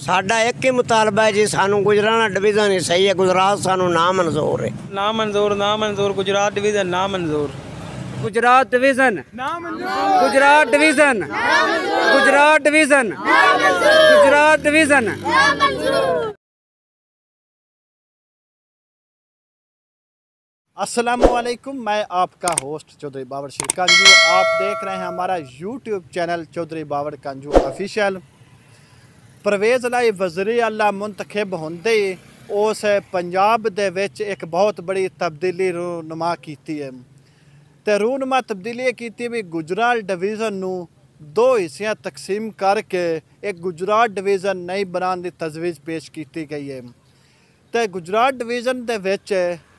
साडा एक ही मुतालबा है जी, सानू गुजरात डिवीजन ही सही है। गुजरात सानू ना मंजूर है। ना मंजूर गुजरात डिवीजन ना मंजूर। गुजरात डिवीजन ना मंजूर। गुजरात डिवीजन ना मंजूर। गुजरात डिवीजन ना मंजूर। गुजरात डिवीजन ना मंजूर। अस्सलामुअलैकुम, मैं आपका होस्ट चौधरी बाबर कंजू। आप देख रहे हैं हमारा YouTube channel Chaudhary Babar कंजू official. Parvez लाई वज़ीर आला मुंतखब होंदे उस पंजाब दे विच एक बहुत बड़ी तब्दीली रूनुमा की है। तो रूनुमा तब्दीली की भी गुजरात डिवीज़न नू दो हिस्सियां तकसीम करके एक गुजरात डिवीज़न नई बनाने की तजवीज़ पेश की गई है। तो गुजरात डिवीज़न दे विच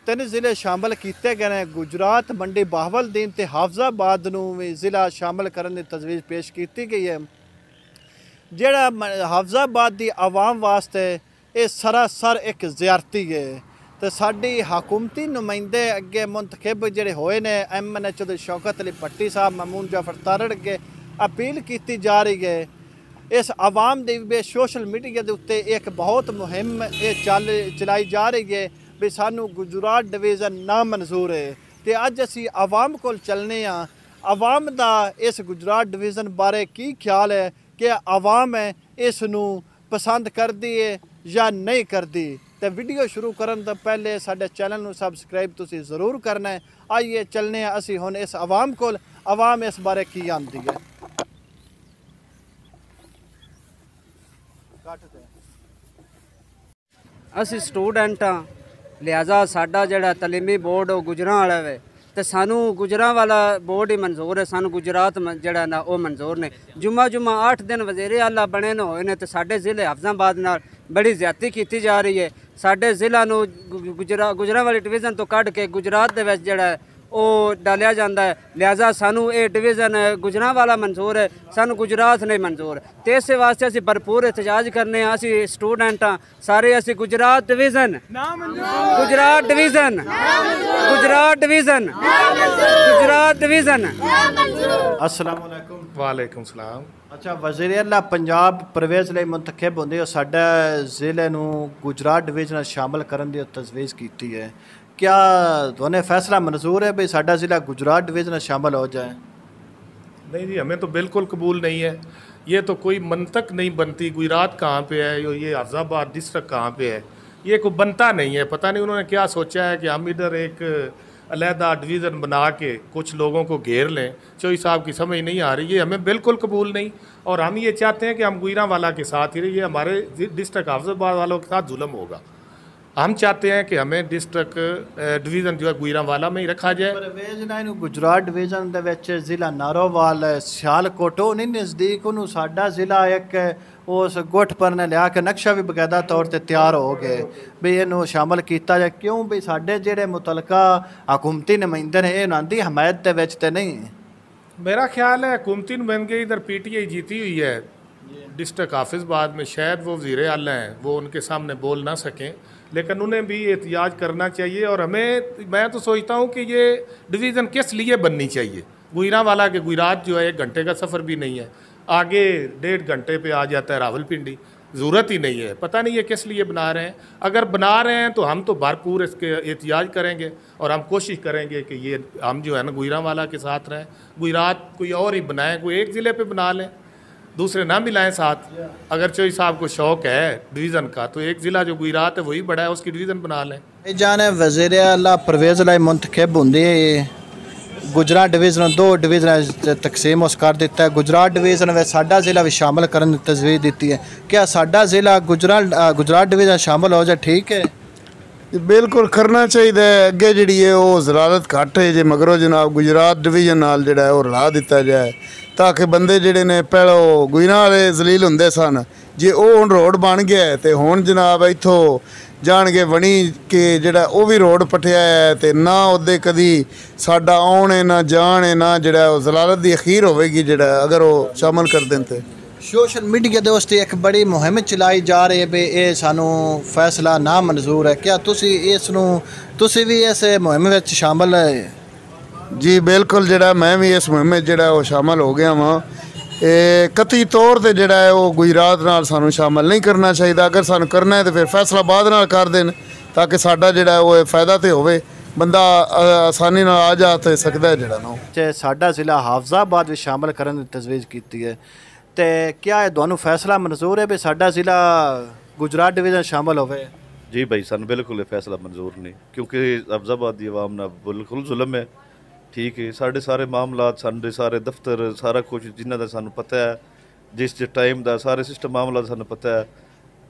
3 ज़िले शामिल किए गए हैं। गुजरात मंडी बहावलदीन ते हाफजाबाद नू भी ज़िला शामिल करने की तजवीज़ पेश की गई है। जिहड़ा हाफजाबाद की आवाम वास्ते ये सरासर एक ज़ियारती है। तो साडी हकूमती नुमाइंदे अगे मुंतखब जिहड़े होए ने MNA चौधरी शौकत अली भट्टी साहब, मामून जाफर तारड़ अगे अपील की जा रही है। इस आवाम दी सोशल मीडिया के उत्ते एक बहुत मुहिम ये चलाई जा रही है भी सानू गुजरात डिवीज़न ना मंजूर है। तो अज असी आवाम को चलने आवाम का इस गुजरात डिवीज़न बारे की ख्याल है कि आवाम इस नू पसंद करती है या नहीं करती। तो वीडियो शुरू करने तो पहले साडे चैनल नू सबसक्राइब तुसी ज़रूर करना है। आइए चलने असी हुण इस आवाम को, आवाम इस बारे की आंदी है। असी स्टूडेंट हाँ, लिहाजा साडा जिहड़ा तलीमी बोर्ड वो गुजरात वाला है। तो सानू गुजरात वाला बोर्ड ही मंजूर है, सानू गुजरात जिहड़ा ना वो मंजूर ने। जुम्मा 8 दिन वज़ीर आला बने न होए ने। तो साडे ज़िले हाफजाबाद नाल बड़ी ज़्यादती की जा रही है। साडे ज़िला नू गुजरात वाली डिवीज़न तो कढ़ के गुजरात दे विच जिहड़ा वो डालिया जाता है। लिहाजा सानू ये डिवीज़न गुजरात वाला मंजूर है, सानू गुजरात नहीं मंजूर। तो इस वास्ते असी भरपूर एहतजाज करने। असी स्टूडेंट हाँ सारे, असी Gujarat division Gujarat division Gujarat division Gujarat division. अस्सलाम वालेकुम। वालेकुम सलाम। अच्छा, वज़ीर आला पंजाब परवेज़ लाई मुंतखब होंदे साडा ज़िले नू गुजरात डिवीज़न शामिल करने की तजवीज़ की है। क्या तुहानू फैसला मंजूर है भाई साडा ज़िला गुजरात डिवीज़न शामिल हो जाए? नहीं जी, हमें तो बिल्कुल कबूल नहीं है। ये तो कोई मंतक नहीं बनती। गुजरात कहाँ पे है, ये हाफजाबाद डिस्ट्रिक्ट कहाँ पे है, ये कोई बनता नहीं है। पता नहीं उन्होंने क्या सोचा है कि हम इधर एक अलहदा डिवीज़न बना के कुछ लोगों को घेर लें। चौधरी साहब की समझ नहीं आ रही है, हमें बिल्कुल कबूल नहीं। और हम ये चाहते हैं कि हम गुजरांवाला के साथ ही रहिए। हमारे डिस्ट्रिक्ट हाफजाबाद वालों के साथ जुल्म होगा। हम चाहते हैं कि हमें डिस्ट्रिक्ट डिवीज़न जो है गुजरांवाला में ही रखा जाए। परवेज़ नाल गुजरात डिवीज़न दे विच ज़िला नारोवाल सियालकोट नहीं नज़दीक उन्होंने साडा ज़िला एक उस गुट पर ने लिया के नक्शा भी बकायदा तौर पर तैयार हो गए भी इनू शामिल किया जाए। क्यों भी साडे जिहड़े मुतलका हकूमती नुमाइंदे ने इन्हां दी हमायत दे विच ते नहीं। मेरा ख्याल है हुकूमती नुमाइंदगी इधर PTI जीती हुई है डिस्ट्रिक्ट हाफिज़ाबाद में। शायद वो वज़ीर आला हैं, वो उनके सामने बोल ना सकें, लेकिन उन्हें भी एहतियाज करना चाहिए। और हमें, मैं तो सोचता हूँ कि ये डिवीज़न किस लिए बननी चाहिए। गुजरांवाला के गुजरात जो है 1 घंटे का सफ़र भी नहीं है, आगे 1.5 घंटे पे आ जाता है रावलपिंडी। ज़रूरत ही नहीं है। पता नहीं ये किस लिए बना रहे हैं। अगर बना रहे हैं तो हम तो भरपूर इसके एहतियाज करेंगे और हम कोशिश करेंगे कि ये हम जो है ना गुजरांवाला के साथ रहें। गुजरात कोई और ही बनाएँ, कोई एक ज़िले पर बना लें, दूसरे ना मिलाएं साथ। अगर चौधरी साहब को शौक़ है डिवीज़न का तो एक ज़िला जो गुजरात है वही बड़ा है, उसकी डिवीज़न बना लें। जाने वज़ीर आला परवेज़ लाई मुंतखब होंदे गुजरात डिवीज़न 2 डिवीज़न तकसीम उस कर दिता है। गुजरात डिवीज़न में साडा ज़िला भी शामिल करने की तजवीज़ दी है। क्या साडा ज़िला गुजरात डिवीज़न शामिल हो जाए? ठीक है, बिल्कुल करना चाहिए। अगे जी वो ज़लालत घट है जे मगरों जनाब गुजरात डिवीज़न नाल जिहड़ा है वो रला दिता जाए ताकि बंदे जिहड़े ने पहले गुजरात वाले जलील हुंदे सन, जे वो हुण रोड बन गया है तो हुण जनाब इत्थों जाणगे बनी के जिहड़ा वो भी रोड पटिया है तो ना उदे कदी साडा आने ना जाने ना जिहड़ा ज़लालत दी अखीर होवेगी जिहड़ा अगर वो शामिल कर दें। तो सोशल मीडिया के उसते एक बड़ी मुहिम चलाई जा रही है भी ये सानू फैसला ना मंजूर है। क्या तुसी भी इस मुहिम में शामिल है? जी बिल्कुल, जड़ा मैं भी इस मुहिम में जड़ा वो शामिल हो गया वहाँ ਕਤਈ ਤੌਰ ਤੇ ਜਿਹੜਾ ਹੈ ਉਹ ਗੁਜਰਾਤ ਨਾਲ ਸਾਨੂੰ ਸ਼ਾਮਲ ਨਹੀਂ ਕਰਨਾ ਚਾਹੀਦਾ। ਅਗਰ ਸਾਨੂੰ ਕਰਨਾ ਹੈ ਤਾਂ ਫਿਰ ਫੈਸਲਾਬਾਦ ਨਾਲ ਕਰ ਦੇਣ ਤਾਂ ਕਿ ਸਾਡਾ ਜਿਹੜਾ ਉਹ ਫਾਇਦਾ ਤੇ ਹੋਵੇ, ਬੰਦਾ ਆਸਾਨੀ ਨਾਲ ਆ ਜਾ ਤੇ ਸਕਦਾ ਹੈ ਜਿਹੜਾ ਨਾ। ਤੇ ਸਾਡਾ ਜ਼ਿਲ੍ਹਾ ਹਾਫਜ਼ਾਬਾਦ ਵਿੱਚ ਸ਼ਾਮਲ ਕਰਨ ਦੀ ਤਜਵੀਜ਼ ਕੀਤੀ ਹੈ ਤੇ ਕਿਆ ਇਹ ਤੁਹਾਨੂੰ ਫੈਸਲਾ ਮਨਜ਼ੂਰ ਹੈ ਵੀ ਸਾਡਾ ਜ਼ਿਲ੍ਹਾ ਗੁਜਰਾਤ ਡਿਵੀਜ਼ਨ ਸ਼ਾਮਲ ਹੋਵੇ? जी भाई सन बिल्कुल ये फैसला मंजूर नहीं, क्योंकि अफजाबाद की आवाम ना बिल्कुल जुल्म है। ठीक है, साढ़े सारे मामलात साढ़े सारे दफ्तर सारा कुछ जिन्हों का सानू पता है, जिस टाइम का सारे सिस्टम मामला सानू पता है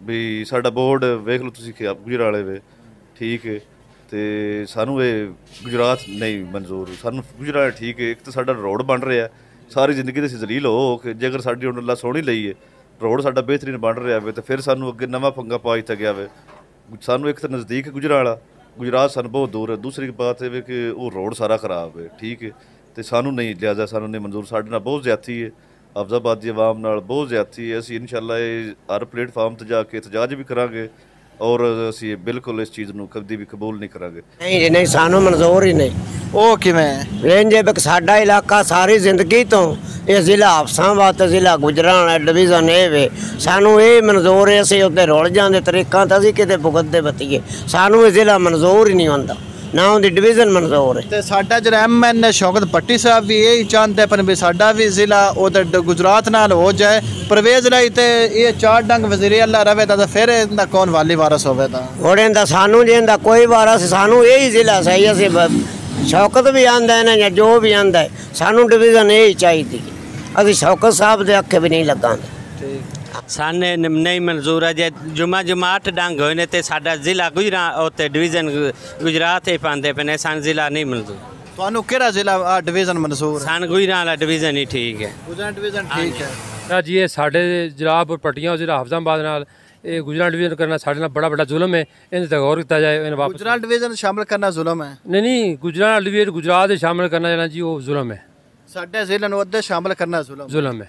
भी साडा बोर्ड वेख लो तुसीं कि गुजराले वे। ठीक है, तो सानू ये गुजरात नहीं मंजूर, सानू गुजरात ठीक है। एक तो साडा रोड बन रहा है, सारी जिंदगी से जलील हो कि जे अगर साडी हुण अल्लाह सोहनी लई है रोड साडा बेहतरीन बन रहा है तो फिर सानू अगे नवा पंगा पा दिता गया वे। सानू एक तो नज़दीक गुजराला, गुजरात सानू बहुत दूर है। दूसरी बात है कि वो रोड सारा खराब है। ठीक है, तो सानू नहीं लिहाजा सानू नहीं मंजूर। साढ़े नाल बहुत ज़्यादती है, अफजाबाद की आवाम नाल बहुत ज़्यादती है। असीं इंशाअल्लाह हर प्लेटफार्म ते जाके एहतजाज भी करांगे और असीं बिल्कुल इस चीज़ नूं कभी भी कबूल नहीं करांगे। नहीं जी नहीं, सानू मंजूर ही नहीं। ਉਹ ਕਿਵੇਂ? रेंजे बक साडा इलाका सारी जिंदगी तो ये जिला हाफसाबाद ते जिला गुजरात डिवीजन ये वे, सानू ये मंजूर है। असीं उत्ते रुल जांदे तरीकां तां असीं किते भुगतदे बतीए, सानू ये जिला मंजूर ही नहीं हुंदा, ना उहदी डिवीजन मंजूर है। ਤੇ ਸਾਡਾ ਜਿਹੜਾ MN ਸ਼ੌਕਤ ਭੱਟੀ ਸਾਹਿਬ ਵੀ ਇਹ ਚਾਹੁੰਦੇ ਪਨ ਵੀ ਸਾਡਾ ਵੀ ਜ਼ਿਲ੍ਹਾ ਉਧਰ ਗੁਜਰਾਤ ਨਾਲ ਹੋ ਜਾਏ। परवेज ਲਈ ਤੇ ਇਹ ਚਾਰ ਡੰਗ ਵਜ਼ੀਰ ਅੱਲਾ ਰਵੇ ਤਾਂ ਫਿਰ ਇਹਦਾ ਕੌਣ ਵਾਲੀ ਵਾਰਸ ਹੋਵੇ ਤਾਂ घोड़े दा सानू जेंदा कोई वारस, सानू यही जिला सही। असीं शौकत भी आंदा है ना या जो भी आंदा है, सानू डिवीजन यही चाहिए। असीं शौकत साहब दे अखे भी नहीं लगांदे। साने नहीं मंजूर है। जे जुमा जुमा 8 डंग होए ने ते साडा जिला गुजरात उत्ते डिवीजन गुजरात ही पांदे पे ने, सन जिला नहीं मंजूर। ਤੁਹਾਨੂੰ ਕਿਹੜਾ ਜ਼ਿਲ੍ਹਾ ਡਿਵੀਜ਼ਨ ਮਨਜ਼ੂਰ ਹੈ? सन गुजरात वाला डिवीजन ही ठीक है। ਗੁਜਰਾਤ ਡਿਵੀਜ਼ਨ ਠੀਕ ਹੈ। ना जी ये साढ़े जनाब पट्टियां जिला हाफजाबाद नाल ये गुजरात डिवीजन करना साढ़े नाल बड़ा बड़ा जुल्म है। इन ते गौर किया जाए, इन वापस ਗੁਜਰਾਤ ਡਿਵੀਜ਼ਨ ਸ਼ਾਮਲ ਕਰਨਾ ਜ਼ੁਲਮ ਹੈ। नहीं गुजरात डिवीजन गुजरात शामिल करना जाना जी वो जुल्म है, ਸਾਡੇ ਜ਼ਿਲ੍ਹੇ ਨੂੰ ਉਹਦੇ ਸ਼ਾਮਲ ਕਰਨਾ ਜ਼ੁਲਮ जुल्म है।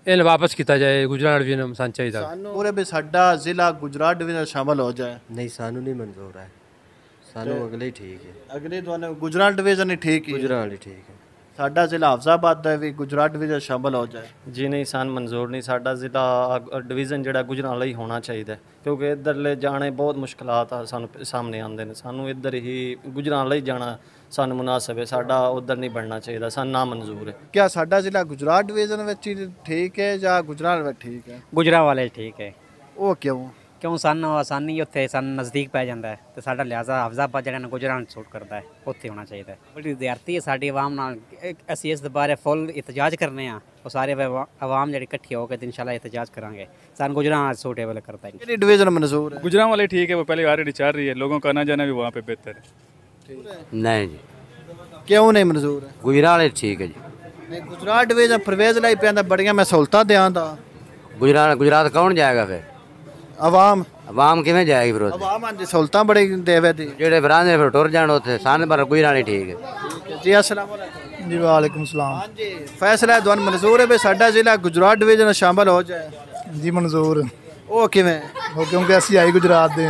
इन वापस किया जाए गुजरात डिवीजन सन चाहिए। ਸਾਨੂੰ ਪੂਰੇ ਵੀ ਸਾਡਾ ਜ਼ਿਲ੍ਹਾ ਗੁਜਰਾਤ ਡਿਵੀਜ਼ਨ ਸ਼ਾਮਲ ਹੋ ਜਾਏ। नहीं सानू नहीं मंजूर है, सानू अगले ही ठीक है, ਅਗਲੇ ਤੁਹਾਨੂੰ ਗੁਜਰਾਤ ਡਿਵੀਜ਼ਨ ਹੀ ਠੀਕ ਹੀ गुजरात ही ठीक है। ਸਾਡਾ ਜ਼ਿਲ੍ਹਾ ਹਾਫਜ਼ਾਬਾਦ ਦਾ ਵੀ ਗੁਜਰਾਤ ਡਿਵੀਜ਼ਨ ਸ਼ਾਮਲ ਹੋ ਜਾਏ। ਜੀ ਨਹੀਂ, ਸਾਨੂੰ ਮਨਜ਼ੂਰ ਨਹੀਂ। ਸਾਡਾ ਜ਼ਿਲ੍ਹਾ ਡਿਵੀਜ਼ਨ ਜਿਹੜਾ ਗੁਜਰਾਤ ਲਈ ਹੋਣਾ ਚਾਹੀਦਾ, ਕਿਉਂਕਿ ਇੱਧਰਲੇ ਜਾਣੇ ਬਹੁਤ ਮੁਸ਼ਕਲਾਤ ਆ ਸਾਨੂੰ ਸਾਹਮਣੇ ਆਉਂਦੇ ਨੇ। ਸਾਨੂੰ ਇੱਧਰ ਹੀ ਗੁਜਰਾਤ ਲਈ ਜਾਣਾ ਸਾਨੂੰ ਮੁਨਾਸਬ ਹੈ, ਸਾਡਾ ਉੱਧਰ ਨਹੀਂ ਬਣਨਾ ਚਾਹੀਦਾ, ਸਾਨੂੰ ਨਾ ਮਨਜ਼ੂਰ ਹੈ। ਕਿਆ ਸਾਡਾ ਜ਼ਿਲ੍ਹਾ ਗੁਜਰਾਤ ਡਿਵੀਜ਼ਨ ਵਿੱਚ ਹੀ ਠੀਕ ਹੈ ਜਾਂ ਗੁਜਰਾਤ ਵਿੱਚ ਠੀਕ ਹੈ? ਗੁਜਰਾਤ ਵਾਲੇ ਠੀਕ ਹੈ। ਉਹ ਕਿਉਂ? ਕਿਉਂ ਸਾਨੂੰ ਆਸਾਨੀ ਉੱਥੇ ਸਾਨੂੰ ਨਜ਼ਦੀਕ ਪੈ ਜਾਂਦਾ ਹੈ ਤੇ ਸਾਡਾ ਲਿਹਾਜ਼ਾ ਹਾਫਜ਼ਾਬਾਦ ਜਿਹੜਾ ਨਾ ਗੁਜਰਾਤ ਸੂਟ ਕਰਦਾ ਹੈ, ਉੱਥੇ ਹੋਣਾ ਚਾਹੀਦਾ ਹੈ। ਬੜੀ ਵਿਦਿਆਰਥੀ ਹੈ ਸਾਡੀ ਆਵਾਮ ਨਾਲ, ਅਸੀਂ ਇਸ ਦੇ ਬਾਰੇ ਫੁੱਲ ਇਤਜਾਜ ਕਰਨੇ ਆ। ਉਹ ਸਾਰੇ ਆਵਾਮ ਜਿਹੜੀ ਇਕੱਠੀ ਹੋ ਕੇ ਤੇ ਇਨਸ਼ਾਅੱਲਾ ਇਤਜਾਜ ਕਰਾਂਗੇ। ਸਾਨੂੰ गुजरात सूटेबल करता है। कितनी डिवीजन मंजूर है? गुजरात वाले ठीक है, वो पहले ऑलरेडी चल रही है, लोगों का आना जाना भी वहाँ पे बेहतर है। नहीं जी क्यों नहीं मंजूर है? गुजरात ठीक है जी। नहीं गुजरात डिवीजन परवेज लाई पे बड़िया मैं सहूलतां देंदा। गुजरात कौन जाएगा फिर? आवाम आवाम किवें जाएगी फिर? आवाम दी सहूलतां बड़ी देवे दी जेड़े बरांदे फिर टुर जाण उत्थे सन, पर गुजरात ही ठीक है जी। अस्सलाम वालेकुम जी वालेकुम सलाम। हां जी, फैसला दुआन मंजूर है भी साडा जिला गुजरात डिवीजन शामिल हो जाए? जी मंजूर। ਉਹ ਕਿਵੇਂ? ਉਹ ਕਿਉਂਕਿ ਅਸੀਂ ਆਈ ਗੁਜਰਾਤ ਦੇ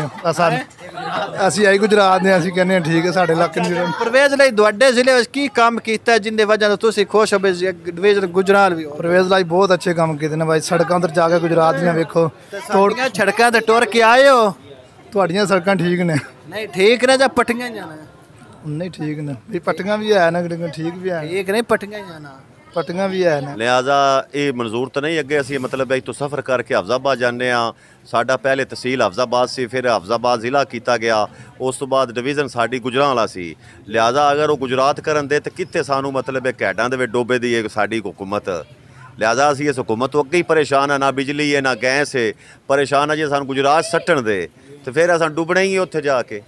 ਅਸੀਂ ਆਈ ਗੁਜਰਾਤ ਦੇ, ਅਸੀਂ ਕਹਿੰਦੇ ਹਾਂ ਠੀਕ ਹੈ ਸਾਡੇ ਇਲਾਕੇ ਨੂੰ ਜਿਹੜਾ ਪਰਵੇਜ਼ ਲਈ ਤੁਹਾਡੇ ਜ਼ਿਲ੍ਹੇ ਵਿੱਚ ਕੀ ਕੰਮ ਕੀਤਾ ਜਿੰਦੇ ਵਜ੍ਹਾ ਨਾਲ ਤੁਸੀਂ ਖੁਸ਼ ਹੋ ਵੀ ਡਿਵੀਜ਼ਨ ਗੁਜਰਾਤ ਵੀ ਹੋ? ਪਰਵੇਜ਼ ਲਈ ਬਹੁਤ ਅੱਛੇ ਕੰਮ ਕੀਤੇ ਨੇ ਬਾਈ। ਸੜਕਾਂ ਉੱਤੇ ਜਾ ਕੇ ਗੁਜਰਾਤ ਦੀਆਂ ਵੇਖੋ, ਤੁਹਾਡੀਆਂ ਸੜਕਾਂ ਤੇ ਟੁਰ ਕੇ ਆਏ ਹੋ? ਤੁਹਾਡੀਆਂ ਸੜਕਾਂ ਠੀਕ ਨੇ? ਨਹੀਂ ਠੀਕ ਨੇ ਜਾਂ ਪੱਟੀਆਂ ਜਾਣਾ? ਨਹੀਂ ਠੀਕ ਨੇ ਵੀ, ਪੱਟੀਆਂ ਵੀ ਹੈ ਨਾ ਕਿਹੜੀਆਂ ਠੀਕ ਵੀ ਹੈ, ਠੀਕ ਨਹੀਂ ਪੱਟੀਆਂ ਜਾਣਾ, ਪੱਟੀਆਂ ਵੀ ਹੈ ਨਾ। ਲਿਹਾਜ਼ਾ ਇਹ ਮਨਜ਼ੂਰ ਤਾਂ ਨਹੀਂ। ਅੱਗੇ ਅਸੀਂ ਮਤਲਬ ਇੱਥੋਂ ਸਫ਼ਰ ਕਰਕੇ ਹਫਜ਼ਾਬਾਦ ਜਾਂਦੇ ਹਾਂ। ਸਾਡਾ ਪਹਿਲੇ ਤਹਿਸੀਲ ਹਫਜ਼ਾਬਾਦ ਸੀ, ਫਿਰ ਹਫਜ਼ਾਬਾਦ ਜ਼ਿਲ੍ਹਾ ਕੀਤਾ ਗਿਆ, ਉਸ ਤੋਂ ਬਾਅਦ ਡਿਵੀਜ਼ਨ ਸਾਡੀ ਗੁਜਰਾਂ ਵਾਲਾ ਸੀ। ਲਿਹਾਜ਼ਾ ਅਗਰ ਉਹ ਗੁਜਰਾਤ ਕਰਨ ਦੇ ਤਾਂ ਕਿੱਥੇ ਸਾਨੂੰ ਮਤਲਬ ਇਹ ਘੈਟਾਂ ਦੇ ਵਿੱਚ ਡੋਬੇ ਦੀ ਹੈ ਸਾਡੀ ਹੁਕੂਮਤ। ਲਿਹਾਜ਼ਾ ਅਸੀਂ ਇਸ ਹੁਕੂਮਤ ਤੋਂ ਅੱਗੇ ਹੀ ਪਰੇਸ਼ਾਨ ਆ, ਨਾ ਬਿਜਲੀ ਹੈ ਨਾ ਗੈਸ ਹੈ, ਪਰੇਸ਼ਾਨ ਆ। ਜੇ ਸਾਨੂੰ ਗੁਜਰਾਤ ਸੱਟਣ ਦੇ ਤਾਂ ਫਿਰ ਸਾਨੂੰ ਡੁੱਬਣਾ ਹੀ ਉੱਥੇ ਜਾ ਕੇ।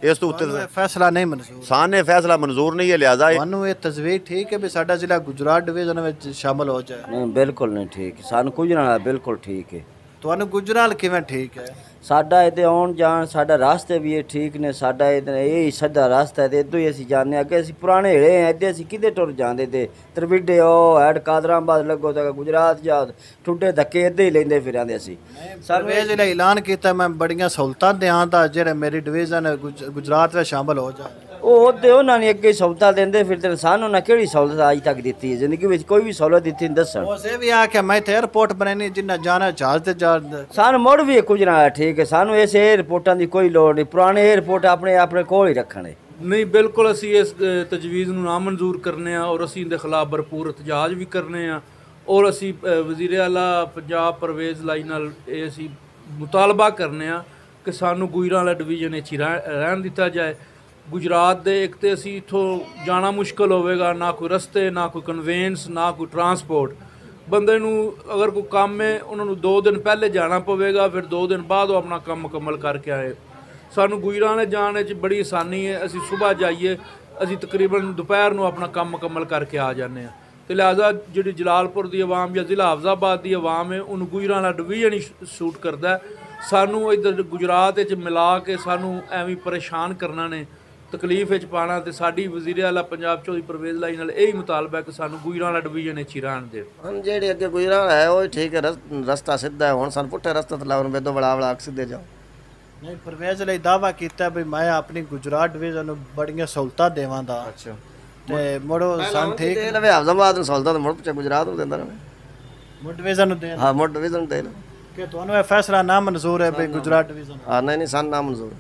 ਇਸ ਤੋਂ ਉੱਤੇ ਫੈਸਲਾ ਨਹੀਂ ਮਨਜ਼ੂਰ, ਸਾਨੇ ਫੈਸਲਾ ਮਨਜ਼ੂਰ ਨਹੀਂ ਹੈ। ਲਿਹਾਜ਼ਾ ਤੁਹਾਨੂੰ ਇਹ ਤਜਵੀਜ਼ ਠੀਕ ਹੈ ਵੀ ਸਾਡਾ ਜ਼ਿਲ੍ਹਾ ਗੁਜਰਾਤ ਡਿਵੀਜ਼ਨ ਵਿੱਚ ਸ਼ਾਮਲ ਹੋ ਜਾਏ? नहीं बिल्कुल नहीं ठीक, सानू गुजरात बिल्कुल ठीक है। ਤੁਹਾਨੂੰ ਗੁਜਰਾਤ ਕਿਵੇਂ ਠੀਕ ਹੈ? साडा इधर आउन जान साडा रास्ते भी ये ठीक ने, साडा इधर यही सीधा रास्ता है, इधर ही असीं जाने। अगे असीं पुराने हेड़े हैं, इधर असीं किधे टुर जांदे ते तरबिडे ओ हैड कादराबाद लगो तक गुजरात जाओ, ठुड्डे धक्के इधर ही लेंदे फिरांदे असीं। ਸਾਨੂੰ ਇਹ ਜਿਹੜਾ ਐਲਾਨ ਕੀਤਾ ਮੈਂ ਬੜੀਆਂ ਸਹੂਲਤਾਂ ਦਿਆਂ ਦਾ ਜਿਹੜੇ ਮੇਰੀ ਡਿਵੀਜ਼ਨ ਗੁਜਰਾਤ ਵਿੱਚ ਸ਼ਾਮਲ ਹੋ ਜਾਏ। ਉਹ ਉਹਦੇ ਉਹਨਾਂ ਨੇ ਅੱਗੇ ਸਹੂਲਤਾਂ ਦਿੰਦੇ ਫਿਰਦੇ ਸਾਨੂੰ ਨਾ ਕਿਹੜੀ ਸਹੂਲਤ ਅੱਜ ਤੱਕ ਦਿੱਤੀ ਹੈ ਜ਼ਿੰਦਗੀ ਵਿੱਚ ਕੋਈ ਵੀ ਸਹੂਲਤ ਦਿੱਤੀ ਨਹੀਂ ਦੱਸਣ ਉਸੇ ਵੀ ਆ ਕਿ ਮੈਂ ਤੇ 에어ਪੋਰਟ ਬਣਾਣੀ ਜਿੰਨਾ ਜਾਣਾ ਜਹਾਜ਼ ਤੇ ਜਾ ਸਾਨੂੰ ਮੁੜ ਵੀ ਕੁਝ ਨਾ ਠੀਕ ਹੈ ਸਾਨੂੰ ਇਸ 에어ਪੋਰਟਾਂ ਦੀ ਕੋਈ ਲੋੜ ਨਹੀਂ ਪੁਰਾਣੇ 에어ਪੋਰਟ ਆਪਣੇ ਕੋਲ ਹੀ ਰੱਖਣੇ ਨਹੀਂ ਬਿਲਕੁਲ ਅਸੀਂ ਇਸ ਤਜਵੀਜ਼ ਨੂੰ ਨਾ ਮਨਜ਼ੂਰ ਕਰਨੇ ਆ ਔਰ ਅਸੀਂ ਇਹਦੇ ਖਿਲਾਫ ਭਰਪੂਰ ਇਤਜਾਜ ਵੀ ਕਰਨੇ ਆ ਔਰ ਅਸੀਂ ਵਜ਼ੀਰ ਆਲਾ ਪੰਜਾਬ ਪਰਵੇਜ਼ ਲਾਈ ਨਾਲ ਇਹ ਅਸੀਂ ਮੁਤਾਲਬਾ ਕਰਨੇ ਆ ਕਿ ਸਾਨੂੰ ਗੁਜਰਾਂਵਾਲਾ ਡਿਵੀਜ਼ਨ ਵਿੱਚ ਹੀ ਰਹਿਣ ਦਿੱਤਾ ਜਾਏ ਗੁਜਰਾਤ ਦੇ ਇੱਕ ਤੇ ਅਸੀਂ ਇੱਥੋਂ ਜਾਣਾ ਮੁਸ਼ਕਲ ਹੋਵੇਗਾ ਨਾ ਕੋਈ ਰਸਤੇ ਨਾ ਕੋਈ ਕਨਵੇਂਸ ਨਾ ਕੋਈ ਟਰਾਂਸਪੋਰਟ ਬੰਦੇ ਨੂੰ ਅਗਰ ਕੋਈ ਕੰਮ ਹੈ ਉਹਨਾਂ ਨੂੰ 2 ਦਿਨ ਪਹਿਲੇ ਜਾਣਾ ਪਵੇਗਾ ਫਿਰ 2 ਦਿਨ ਬਾਅਦ ਉਹ ਆਪਣਾ ਕੰਮ ਮੁਕੰਮਲ ਕਰਕੇ ਆਏ ਸਾਨੂੰ ਗੁਜਰਾਂਵਾਲੇ ਜਾਣ ਵਿੱਚ ਬੜੀ ਆਸਾਨੀ ਹੈ ਅਸੀਂ ਸਵੇਰ ਜਾਈਏ ਅਸੀਂ ਤਕਰੀਬਨ ਦੁਪਹਿਰ ਨੂੰ ਆਪਣਾ ਕੰਮ ਮੁਕੰਮਲ ਕਰਕੇ ਆ ਜਾਂਦੇ ਹਾਂ ਤੇ ਲਿਹਾਜ਼ਾ ਜਿਹੜੀ ਜਲਾਲਪੁਰ ਦੀ ਆਵਾਮ ਜਾਂ ਜ਼ਿਲ੍ਹਾ ਹਾਫਜ਼ਾਬਾਦ ਦੀ ਆਵਾਮ ਹੈ ਉਹਨੂੰ ਗੁਜਰਾਂਵਾਲਾ ਡਿਵੀਜ਼ਨ ਹੀ ਸੂਟ ਕਰਦਾ ਸਾਨੂੰ ਇੱਧਰ ਗੁਜਰਾਤ ਵਿੱਚ ਮਿਲਾ ਕੇ ਸਾਨੂੰ ਐਵੇਂ ਪਰੇਸ਼ਾਨ ਕਰਨਾ ਨੇ ਤਕਲੀਫ ਵਿੱਚ ਪਾਣਾ ਤੇ ਸਾਡੀ ਵਜ਼ੀਰ ਆਲਾ ਪੰਜਾਬ ਚੌਧਰੀ ਪਰਵੇਜ਼ ਲਾਈ ਨਾਲ ਇਹ ਹੀ ਮੁਤਾਲਬਾ ਹੈ ਕਿ ਸਾਨੂੰ ਗੁਜਰਾਂਵਾਲਾ ਡਿਵੀਜ਼ਨ ਵਿੱਚ ਹੀ ਰਹਿਣ ਦੇ ਹੁਣ ਜਿਹੜੇ ਅੱਗੇ ਗੁਜਰਾਂਵਾਲਾ ਹੈ ਉਹ ਠੀਕ ਹੈ ਰਸਤਾ ਸਿੱਧਾ ਹੈ ਹੁਣ ਸਾਨੂੰ ਪੁੱਠੇ ਰਸਤੇ ਤੇ ਲਾਉਣ ਬੇਦੋ ਬੜਾ ਸਿੱਧੇ ਜਾਓ ਨਹੀਂ ਪਰਵੇਜ਼ ਲਈ ਦਾਵਾ ਕੀਤਾ ਵੀ ਮੈਂ ਆਪਣੀ ਗੁਜਰਾਤ ਡਿਵੀਜ਼ਨ ਨੂੰ ਬੜੀਆਂ ਸਹੂਲਤਾਂ ਦੇਵਾਂਗਾ ਅੱਛਾ ਤੇ ਮੁੜੋ ਸਾਨੂੰ ਠੀਕ ਦੇ ਲਵੇ ਹਾਫਜ਼ਾਬਾਦ ਨੂੰ ਸਹੂਲਤਾਂ ਮੁੜ ਪਿੱਛੇ ਗੁਜਰਾਤ ਨੂੰ ਦਿੰਦਾ ਰਹੇ ਮੁੜ ਡਿਵੀਜ਼ਨ ਨੂੰ ਦੇ ਹਾਂ ਮੁੜ ਡਿਵੀਜ਼ਨ ਦੇ ਕਿ ਤੁਹਾਨੂੰ ਇਹ ਫੈਸਲਾ ਨਾ ਮਨਜ਼ੂਰ ਹੈ ਵੀ ਗੁਜਰਾਤ ਡਿਵੀਜ਼ਨ ਹਾਂ ਨਹੀਂ ਸਾਨੂੰ ਨਾ ਮਨਜ਼ੂਰ